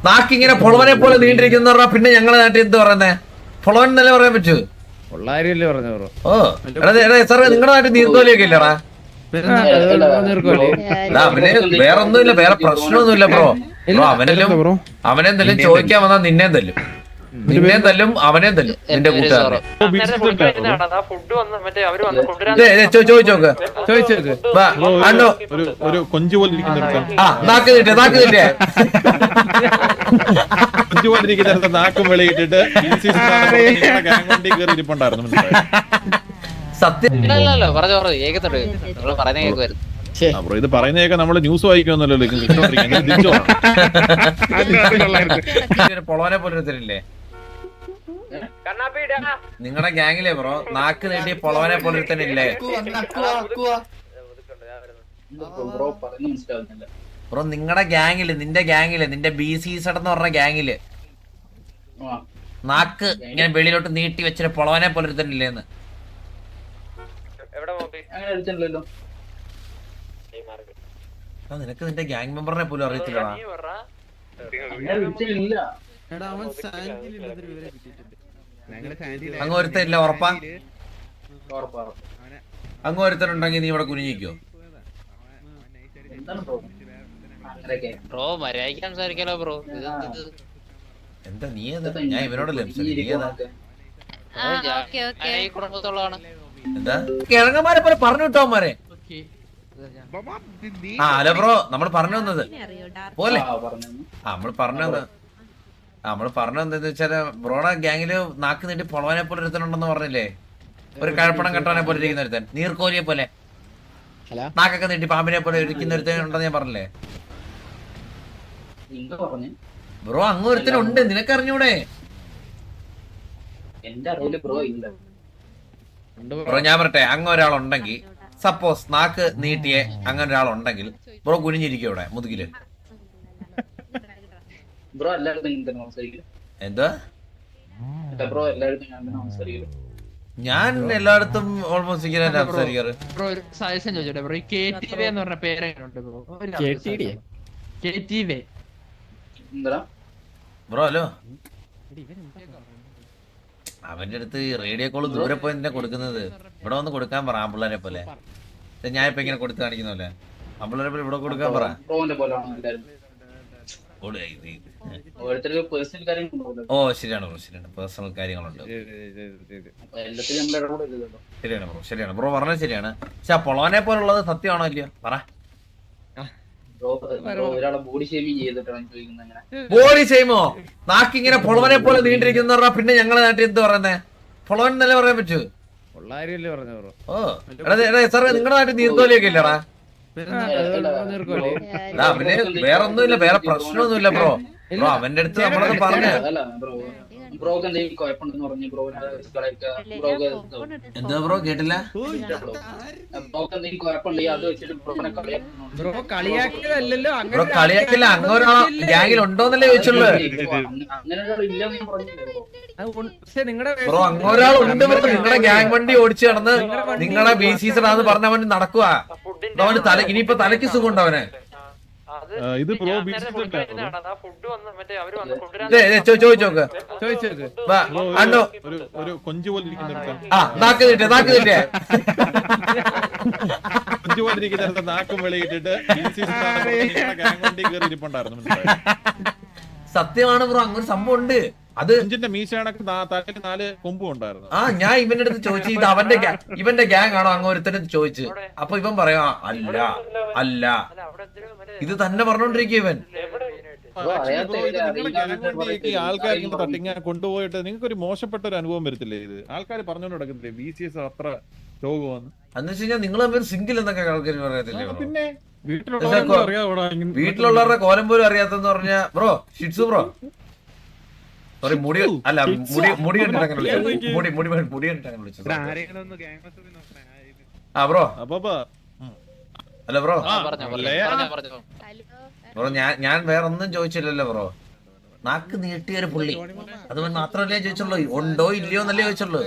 നാക്കിങ്ങനെ പൊളവനെ പോലെ നീണ്ടിരിക്കുന്ന പറഞ്ഞാ പിന്നെ ഞങ്ങളെ നാട്ടിൽ എന്ത് പറയുന്നേ? പൊളവൻ എന്നല്ലേ പറയാൻ പറ്റൂ? ഓ സാറേ നിങ്ങളുടെ നാട്ടിൽ നീർക്കോലിയൊക്കെ ഇല്ലടാ? അവന് വേറെ ഒന്നുമില്ല, വേറെ പ്രശ്നമൊന്നുമില്ല ബ്രോ. ബ്രോ അവനെന്തെങ്കിലും ചോദിക്കാൻ വന്നാ നിന്നേം തല്ലും, നിന്നേം തല്ലും അവനെയും തല്ലും നിന്റെ കൂട്ടുകാരനെ. ചോദിച്ചോക്ക് അണ്ണോ. ആ നാക്ക് കിട്ടിയ നാക്ക് കിട്ടിയ നാക്കും വെളിയിട്ടിട്ട് സത്യം ഇത് പറയുന്നതൊക്കെ നമ്മള് ന്യൂസ് വായിക്കുമല്ലോ. പൊളവനെ പോലൊരുത്തരില്ലേ നിങ്ങളുടെ ഗ്യാങ്ങിലെ ബ്രോ? നാക്ക് നീട്ടി പൊളവനെ പോലൊരുത്തനില്ലേ ബ്രോ? നിങ്ങളുടെ ഗ്യാങ്ങില്, നിന്റെ ഗ്യാങ്ങില്, നിന്റെ BC എന്ന് പറഞ്ഞ ഗ്യാങ്ങില് നാക്ക് ഇങ്ങനെ വെളിയിലോട്ട് നീട്ടി വെച്ചിട്ട് പൊളവനെ പോലൊരുത്തനില്ലേന്ന്? നിനക്ക് നിന്റെ ഗ്യാങ് മെമ്പറിനെ പോലും അറിയത്തില്ലടാ. അങ്ങ് ഒരുത്തരില്ല ഉറപ്പാ? അങ്ങ് ഒരുത്തനുണ്ടെങ്കിൽ നീ ഇവിടെ കുനിഞ്ഞിക്കോ? എന്താ നീ ഏതാ? ഞാൻ ഇവനോടല്ലേ നീ ഏതാ? എന്താ കിഴങ്ങന്മാരെ പോലെ പറഞ്ഞു വിട്ടോമാരെ? ആ ഹലോ ബ്രോ, നമ്മൾ പറഞ്ഞു വന്നത് പോലെ നമ്മള് പറഞ്ഞു വന്നത് എന്താന്ന് വെച്ചാല് ബ്രോയുടെ ഗ്യാങ്ങില് നാക്ക് നീട്ടി പൊളവനെ പോലെ ഒരുത്തനുണ്ടെന്ന് പറഞ്ഞില്ലേ? ഒരു കഴപ്പണം കെട്ടവനെ പോലെ ഇരിക്കുന്ന ഒരുത്തൻ, നീർക്കോലിയെ പോലെ നാക്കൊക്കെ നീട്ടി പാമ്പിനെ പോലെ ഇരിക്കുന്ന ഒരുത്തൻ ഉണ്ടെന്ന് ഞാൻ പറഞ്ഞില്ലേ ബ്രോ? അങ്ങ് ഒരുത്തനുണ്ട്, നിനക്കറിഞ്ഞൂടെ? ബ്രോ ഞാൻ പറട്ടെ, അങ്ങ് ഒരാളുണ്ടെങ്കിൽ, സപ്പോസ് നാക്ക് നീട്ടിയെ അങ്ങനെ ഒരാളുണ്ടെങ്കിൽ ബ്രോ കുനിഞ്ഞിരിക്കും ഇവിടെ മുതുകില്? എന്താ? ഞാൻ എല്ലായിടത്തും ഓൾമോസ്റ്റ് ഇങ്ങനെ സംസാരിക്കാറ്. ബ്രോ ഹലോ, അവന്റെ അടുത്ത് റേഡിയോ കോള് ദൂരെ പോയി നിന്നെ കൊടുക്കുന്നത്, ഇവിടെ വന്ന് കൊടുക്കാൻ പറ. ആമ്പിള്ളേരെ പോലെ ഞാൻ ഇപ്പൊ ഇങ്ങനെ കൊടുത്ത് കാണിക്കുന്നല്ലേ? ആമ്പിള്ളേരെ പോലെ ഇവിടെ കൊടുക്കാൻ പറ. ഓ ശരിയാണ് ബ്രോ, ശരിയാണ്, പേഴ്സണൽ കാര്യങ്ങളുണ്ട്. ശരിയാണ് ബ്രോ, ശരിയാണ് ബ്രോ പറഞ്ഞത് ശരിയാണ്. പക്ഷെ ആ പൊളവനെ പോലുള്ളത് സത്യമാണോ ഇല്ലയോ പറ? ബോഡി ഷെയ്മോ? നാക്കിങ്ങനെ പൊളവനെ പോലെ നീണ്ടിരിക്കുന്ന പറഞ്ഞാ പിന്നെ ഞങ്ങളെ നാട്ടിൽ എന്ത് പറയുന്നേ? പൊളവൻ എന്നല്ലേ പറയാൻ പറ്റൂ? ഓ സാറേ നിങ്ങളുടെ നാട്ടിൽ നീർക്കോലിയൊക്കെ ഇല്ലടാ? അവന് വേറെ ഒന്നുമില്ല, വേറെ പ്രശ്നമൊന്നുമില്ല ബ്രോ. ബ്രോ അവന്റെ അടുത്ത് നമ്മളൊക്കെ പറഞ്ഞ എന്താ ബ്രോ കേട്ടില്ല? Bro കളിയാക്കില്ല, അങ്ങോരാ ഗ്യാങ്ങിൽ ഉണ്ടോന്നല്ലേ ചോദിച്ചുള്ളൂ bro. അങ്ങോരാൾ ഉണ്ട് ബ്രോ, നിങ്ങളുടെ ഗ്യാങ് വണ്ടി ഓടിച്ചു നടന്ന് നിങ്ങളെ BC പറഞ്ഞ അവന് നടക്കുക. അവന് തല ഇനിയിപ്പോ തലയ്ക്ക് സുഖം ഉണ്ടോ അവന്? ചോദിച്ചോക്ക് അണ്ണോ. ആ നാക്ക് കിട്ടിയ നാക്ക് കിട്ടിയ നാക്കും വെളിയിട്ടിട്ട് സത്യമാണ് ബ്രോ, അങ്ങനെ സംഭവം ഉണ്ട്. അത് മീശാണക്ക് തലയ്ക്ക് 4 കൊമ്പും ഉണ്ടായിരുന്നു. ആ ഞാൻ ഇവന്റെ അടുത്ത് ചോദിച്ചു ഇത് ഇവന്റെ ഗ്യാങ് ആണോ അങ്ങ് ഒരുത്തനടുത്ത് ചോദിച്ചു. അപ്പൊ ഇവൻ പറയാ അല്ല അല്ല, ഇത് തന്നെ പറഞ്ഞോണ്ടിരിക്കും ഇവൻ. ആൾക്കാർ തട്ടിങ്ങ കൊണ്ടുപോയിട്ട് നിങ്ങൾക്ക് ഒരു മോശപ്പെട്ട ഒരു അനുഭവം വരത്തില്ലേ? ഇത് ആൾക്കാർ പറഞ്ഞോണ്ട് നടക്കുന്നില്ലേ BCS അത്ര രോഗമാണ് എന്ന് വെച്ച് കഴിഞ്ഞാൽ നിങ്ങളെ പേര് സിംഗിൾ എന്നൊക്കെ ആൾക്കാർ പറയത്തില്ലേ? പിന്നെ വീട്ടിലുള്ളവരുടെ കോലം പോലും അറിയാത്തെന്ന് പറഞ്ഞ ബ്രോ ഷിറ്റ്സു ബ്രോ സോറി മുടി അല്ല മുടി കണ്ടിട്ട് അങ്ങനെ വിളിച്ചു. മുടി കണ്ടിട്ട് അങ്ങനെ വിളിച്ചു. ആ ബ്രോ അല്ല ബ്രോ ബ്രോ ഞാൻ വേറെ ഒന്നും ചോദിച്ചില്ലല്ലോ ബ്രോ. നാക്ക് നീട്ടിയ ഒരു പുള്ളി. അത് മാത്രമല്ലേ ചോദിച്ചുള്ളൂ, ഉണ്ടോ ഇല്ലയോ എന്നല്ലേ ചോദിച്ചുള്ളൂ.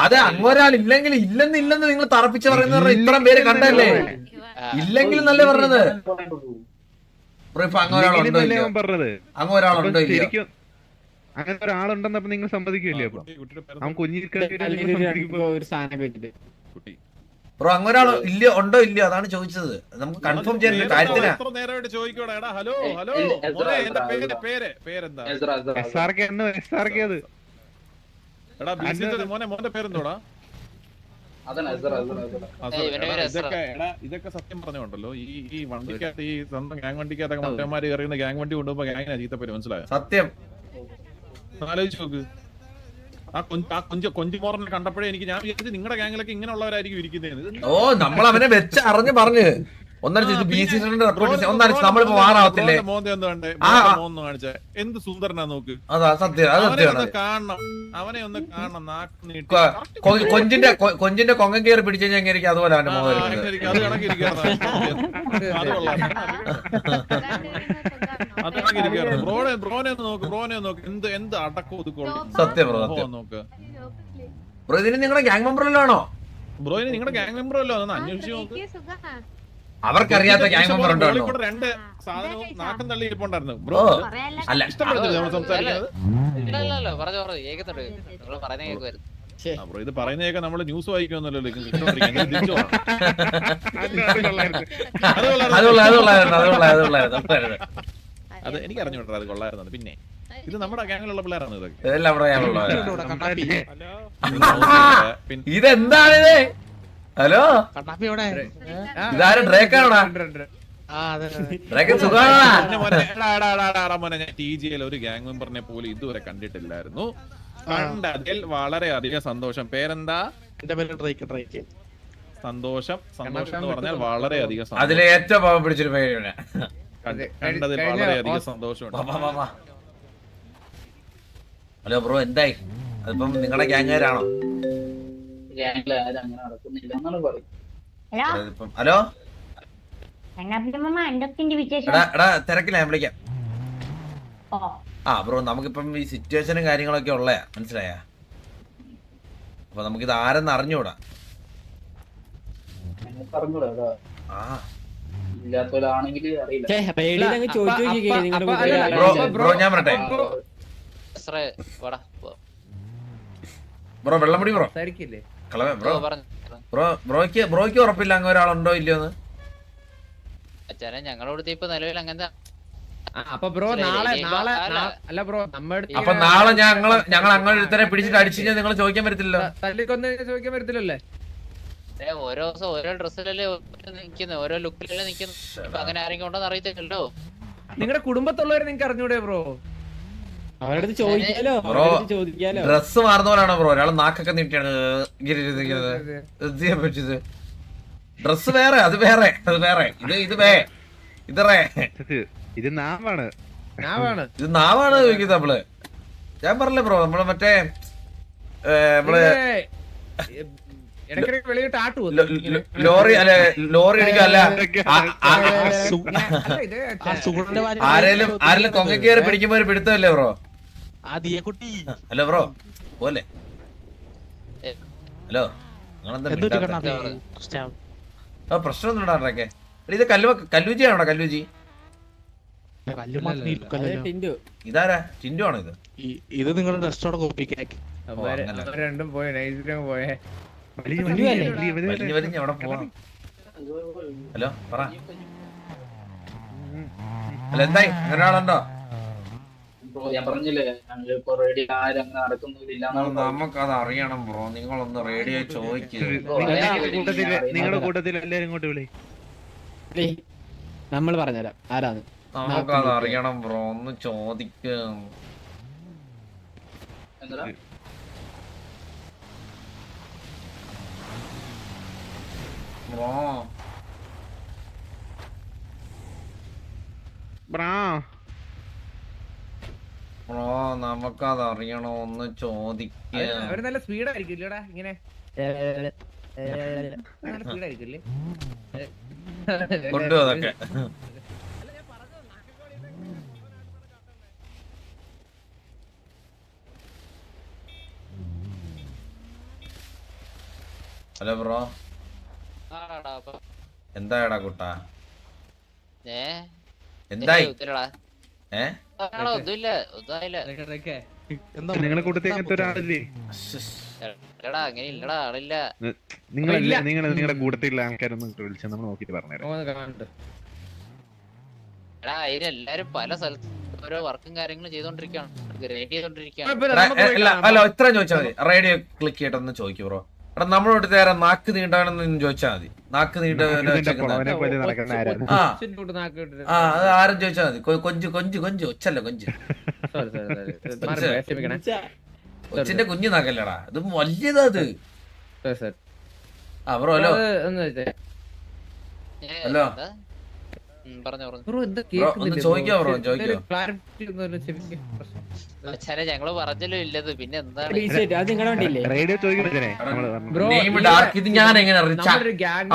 അതെ, അങ്ങൊരാൾ ഇല്ലെങ്കിൽ ഇല്ലെന്ന് നിങ്ങൾ തറപ്പിച്ച് പറയുന്ന ഇത്രയും പേര് കണ്ടല്ലേ, ഇല്ലെങ്കിൽ നല്ല പറഞ്ഞത്. ഇപ്പൊ അങ്ങൊരാളുണ്ടോ ഇല്ലയോ, അങ്ങൊരാളുണ്ടോ ഇല്ലയോ, അങ്ങനെ ഒരാളുണ്ടെന്നപ്പോ നിങ്ങൾ സമ്മതിക്കില്ലേ? അപ്പൊ അവൻ കുഞ്ഞിരിക്കാൻ ബ്രോ അങ്ങൊരാൾ ഇല്ലയോ ഉണ്ടോ ഇല്ലയോ അതാണ് ചോദിച്ചത്. നമുക്ക് കൺഫേം ചെയ്യാൻ കാര്യത്തിനാ. ഇതൊക്കെ സത്യം പറഞ്ഞോണ്ടല്ലോ, ഈ വണ്ടിക്കകത്ത് ഈ സ്വന്തം ഗ്യാങ് വണ്ടിക്കകത്തൊക്കെ മറ്റന്മാര് കയറിയുന്ന ഗ്യാങ് വണ്ടി കൊണ്ടുപോകുമ്പോ ഗ്യാങ്ങിനാ ചീത്തപ്പേര്, മനസ്സിലായോ? സത്യം. ആലോചിച്ച് നോക്ക്. കൊഞ്ചു മോറിനെ കണ്ടപ്പോഴേ എനിക്ക് ഞാൻ വിചാരിച്ചു നിങ്ങളുടെ ഗ്യാങ്ങിലൊക്കെ ഇങ്ങനെയുള്ളവരായിരിക്കും ഇരിക്കുന്നത്. ഓ, നമ്മൾ അവനെ വെച്ച് അറിഞ്ഞ് പറഞ്ഞ് നമ്മളിപ്പോ വാറാവത്തില്ലേ? എന്ത് സുന്ദരനാ നോക്ക്. അതാ സത്യം, അത് സത്യമാണ്. കാണണം, അവനെ ഒന്ന് കാണണം. നാക്ക് നീട്ടി കൊഞ്ചിന്റെ കൊങ്ങൻ കയറി പിടിച്ചു കഴിഞ്ഞാൽ എങ്ങനെ അതുപോലെ അവന്റെ മുഖം അത് കണക്കിരിക്കാറ്. അത് കണക്കിരിക്കാറ്. ബ്രോനെ നോക്ക് എന്ത് അടക്കം ഒതുക്കോളൂ. സത്യം ബ്രോ, സത്യം നോക്ക് ബ്രോ. ഇതിന് നിങ്ങളുടെ ഗ്യാങ് മെമ്പറല്ലോ? ബ്രോ ഇനി നിങ്ങളുടെ ഗ്യാങ് മെമ്പറല്ലോ? ഒന്ന് അന്വേഷിച്ച് നോക്ക്. അവർക്കറിയാത്ത ഗ്യാങ് മെമ്പർ ഉണ്ടോ? രണ്ട് സാധനവും നാക്കം തള്ളി ഇരിപ്പുണ്ടായിരുന്നു. ബ്രോ അല്ല, ഇഷ്ടപ്പെടുന്നില്ല നമ്മൾ സംസാരിക്കുന്നത്. ബ്രോ ഇത് പറയുന്നതൊക്കെ നമ്മള് ന്യൂസ് വായിക്കുമല്ലോ. അത് എനിക്ക് അറിഞ്ഞോട്ടെ, അത് കൊള്ളായിരുന്നു. പിന്നെ ഇത് നമ്മുടെ ഗ്യാങ്ങിലുള്ള പിള്ളേരാണ്. ഇതെന്താണിത്? ഹലോ, ഇതാരും ഡ്രേക്കാണോടാ? മോനെ, ഞാൻ TGL ഒരു ഗ്യാങ് മെമ്പറിനെ പോലും ഇതുവരെ കണ്ടിട്ടില്ലായിരുന്നു. കണ്ടതിൽ വളരെയധികം സന്തോഷം. പേരെന്താ? സന്തോഷം. സന്തോഷം എന്ന് പറഞ്ഞാൽ വളരെയധികം സന്തോഷം. അതിലെ ഏറ്റവും പാവം പിടിച്ചൊരു പേര് കണ്ടതിൽ വളരെയധികം സന്തോഷമുണ്ട്. ഹലോ ബ്രോ, എന്തായി? അതിപ്പം നിങ്ങളുടെ ഗ്യാങ്ങുകാരാണോ? ഹലോ, എടാ തിരക്കില്ല, ഞാൻ വിളിക്കാം. ആ ബ്രോ, നമുക്കിപ്പം ഈ സിറ്റുവേഷനും കാര്യങ്ങളൊക്കെ ഉള്ളയാ, മനസ്സിലായ? അപ്പൊ നമുക്കിത് ആരെന്ന് അറിഞ്ഞൂടാ. ബ്രോ ഞാൻ പറട്ടെ ബ്രോ, വെള്ളമുടി ബ്രോ, ബ്രോയ്ക്ക് ഉറപ്പില്ല അങ്ങ് ഒരാളുണ്ടോ ഇല്ലയോന്ന്? ഞങ്ങളോട് ഇപ്പൊ നിലവിൽ അങ്ങനത്തെ. അപ്പൊ നാളെ ഞങ്ങൾ അങ്ങനെ ഒരുത്തനെ പിടിച്ചിട്ട് അടിച്ചു കഴിഞ്ഞാൽ നിങ്ങൾ ചോദിക്കാൻ പറ്റത്തില്ലല്ലോ. ചോദിക്കാൻ പറ്റത്തില്ലല്ലേ? ഓരോ ദിവസം ഓരോ ഡ്രസ്സിലല്ലേ നിക്കുന്നത്, ഓരോ ലുക്കിലല്ലേ നിക്കുന്നത്. ഇപ്പൊ അങ്ങനെ ആരെങ്കിലും ഉണ്ടോന്ന് അറിയത്തില്ലല്ലോ. നിങ്ങളുടെ കുടുംബത്തുള്ളവരെ നിങ്ങൾക്ക് അറിഞ്ഞൂടെ ബ്രോ? അവരുടെ ചോദിക്കാലോ. Dress മാറുന്നവരാണോ bro? ഒരാൾ നാക്കൊക്കെ നീട്ടിയാണ് പറ്റിയത്. ഡ്രസ് വേറെ, അത് വേറെ, ഇത് നാവാണ് ചോദിക്കുന്നത് നമ്മള്. ഞാൻ പറഞ്ഞില്ലേ ബ്രോ, നമ്മള് മറ്റേ ലോറി അടിക്കല്ല, ആരേലും കൊങ്ങ കയറി പിടിക്കുമ്പോ ഒരു പിടുത്തല്ലേ ബ്രോ? ഹലോ ബ്രോ, പോലെ ഹലോ, പ്രശ്നമൊന്നും ഉണ്ടാകെ. ഇത് കല്ലൂജിയാണോ? കല്ലൂജി ഇതാരാ? ടിൻഡു ആണോ ഇത്? ഇത് നിങ്ങളുടെ ഡ്രസ്സോടെ കോപ്പിക്കാക്കി രണ്ടും പോയെ, നൈസിലും പോയെ. വലിഞ്ഞ് അവിടെ പോവാം. ഹലോ പറ. അല്ല എന്തായി, അങ്ങനെ ആളുണ്ടോ? നമുക്കത് അറിയണം ബ്രോ, നിങ്ങളൊന്ന് റേഡിയോ ചോദിക്കുക. നിങ്ങളുടെ കൂട്ടത്തിൽ എല്ലാരും ഇങ്ങോട്ട് വിളി, നമ്മൾ പറഞ്ഞുതരാം ആരാന്ന്. നമുക്കത് അറിയണം ബ്രോ, ഒന്ന് ചോദിക്കും. ബ്രോ നമുക്കത് അറിയണോ, ഒന്ന് ചോദിക്കുക. അവര് നല്ല സ്പീഡായിരിക്കും ഇല്ലടാ, ഇങ്ങനെ സ്പീഡായിരിക്കും. കൊണ്ടുപോതൊക്കെ ഹലോ ബ്രോ, ആടാ അപ്പൊ എന്തായടാ കുട്ടാ? ഏ എന്തായി? ഉത്തരടാ ഏ ഒന്നുമില്ല ഒന്നുമില്ല. നിങ്ങളെ കൂട്ടത്തിൽ അങ്ങനത്തെ ഒരാളില്ലേ? ഇല്ലടാ അങ്ങനെ ഇല്ലടാ ആളില്ല. നിങ്ങളല്ലേ നിങ്ങളുടെ കൂട്ടത്തിലുള്ള ആൾക്കാരൊന്നും വിളിച്ചാൽ നമ്മൾ നോക്കിട്ട് പറഞ്ഞുതരാം. എടാ അതിനെല്ലാരും പല സ്ഥലത്ത് ഓരോ വർക്കും കാര്യങ്ങളും ചെയ്തോണ്ടിരിക്കാണ്, ഗ്രേഡ് ചെയ്തോണ്ടിരിക്കാണ്. അല്ല ഇത്ര ചോദിച്ചാൽ മതി. റേഡിയോ ക്ലിക്ക് ചെയ്തിട്ടൊന്ന് ചോദിക്കും ബ്രോ. എടാ നമ്മളോട് നേരെ നാക്ക് നീണ്ടാണെന്ന് ചോദിച്ചാൽ മതി. നാക്ക് നീണ്ട അത് ആരും ചോദിച്ചാൽ മതി. കൊഞ്ച് കൊഞ്ച് കൊഞ്ച് ഒച്ചല്ല കൊഞ്ച്. കൊച്ചിന്റെ കുഞ്ഞു നാക്കല്ലടാ, ഇത് വലിയതാ അത്. ആ ബ്രോ ഹലോ ഹലോ പറഞ്ഞോ ഒന്ന് ചോദിക്കോ ബ്രോ ചോദിക്കോ. അച്ഛനെ ഞങ്ങള് പറഞ്ഞല്ലോ ഇല്ലത്, പിന്നെ എന്താണ് റേഡിയോ ചോദിക്കുന്നേ നെയിം ഡാർക്ക് ഇത് ഞാൻ എങ്ങനെ അറിയിച്ച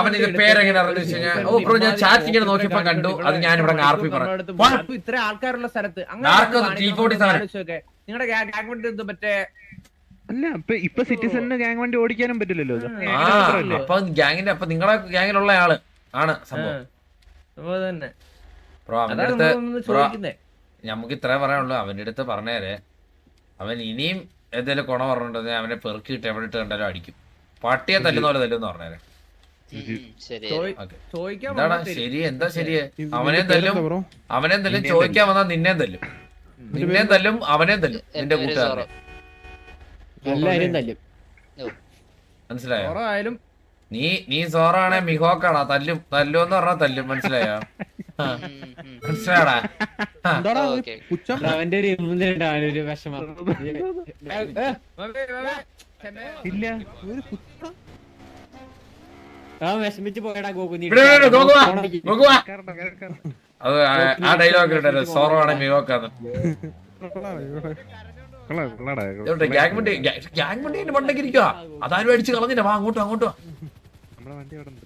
അവൻ ഇത് പേരെങ്ങനെ അറിഞ്ഞു? ഓ ബ്രോ ഞാൻ ചാറ്റിങ്ങനെ നോക്കിയപ്പോ കണ്ടു. അത് ഞാൻ ഇവിടെ ആർപ്പി പറഞ്ഞു. ഇത്ര ആൾക്കാരുള്ള സ്ഥലത്ത് നിങ്ങളുടെ മറ്റേ അല്ല ഇപ്പൊ സിറ്റിസണിന് ഗ്യാങ് വണ്ടി ഓടിക്കാനും പറ്റില്ലല്ലോ. അപ്പൊ ഗ്യാങ്ങിന്റെ അപ്പൊ നിങ്ങളെ ഗ്യാങ്ങിലുള്ള ആള് ആണ് സംഭവം. ബ്രോ അവന്റെ അടുത്ത് ബ്രോ നമുക്ക് ഇത്രേ പറയാനുള്ളൂ. അവന്റെ അടുത്ത് പറഞ്ഞേരെ, അവൻ ഇനിയും ഏതെങ്കിലും കുണ പറഞ്ഞിട്ടുണ്ടെങ്കിൽ അവനെ പെറുക്കിയിട്ട് എവിടെ ഇട്ട് കണ്ടാലും അടിക്കും. പട്ടിയെ തല്ലുന്ന പോലെ തല്ലുന്ന് പറഞ്ഞേരെ. എന്താടാ ശരി? എന്താ ശരിയെ? അവനെ തല്ലും ചോദിക്കാൻ വന്നാൽ നിന്നേം തല്ലും, നിന്നേം തല്ലും അവനെയും തല്ലും, നിന്റെ കൂട്ടുകാരനെ. മനസ്സിലായോ? നീ സോറാണെ മിഹോക്കാടാ തല്ലും തല്ലുമെന്ന് പറഞ്ഞാ തല്ലും. മനസ്സിലായോ? മനസ്സിലാടാ? അവന്റെ ഒരു വിഷമം ഇല്ല വിഷമിച്ച് പോയടാ ഗോകുനി. അത് ആ ഡയലോഗ് ഇട്ടല്ലോ, സോറോ ആണ് മിഹോക്കാന്ന്. ഗ്യാങ് വണ്ടി മണ്ടയ്ക്ക് ഇരിക്കുക, അതാരും അടിച്ച് കളഞ്ഞില്ല. വാ അങ്ങോട്ടോ അങ്ങോട്ടോ. നമ്മളെ വണ്ടി അവിടെ ഉണ്ട്.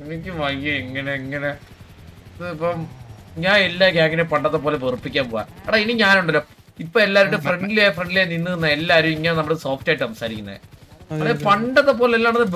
എനിക്ക് വയ്യ എങ്ങനെ ഇപ്പം ഞാൻ എല്ലാ ഗ്യാങ്ങിനെ പണ്ടത്തെ പോലെ വെറുപ്പിക്കാൻ പോവാ. എടാ ഇനി ഞാനുണ്ടല്ലോ ഇപ്പൊ എല്ലാവരുടെ ഫ്രണ്ട്ലിയായി നിന്ന് എല്ലാരും ഇങ്ങനെ നമ്മള് സോഫ്റ്റ് ആയിട്ട് സംസാരിക്കുന്നത്. പണ്ടത്തെ പോലെ അല്ലാണ്ട്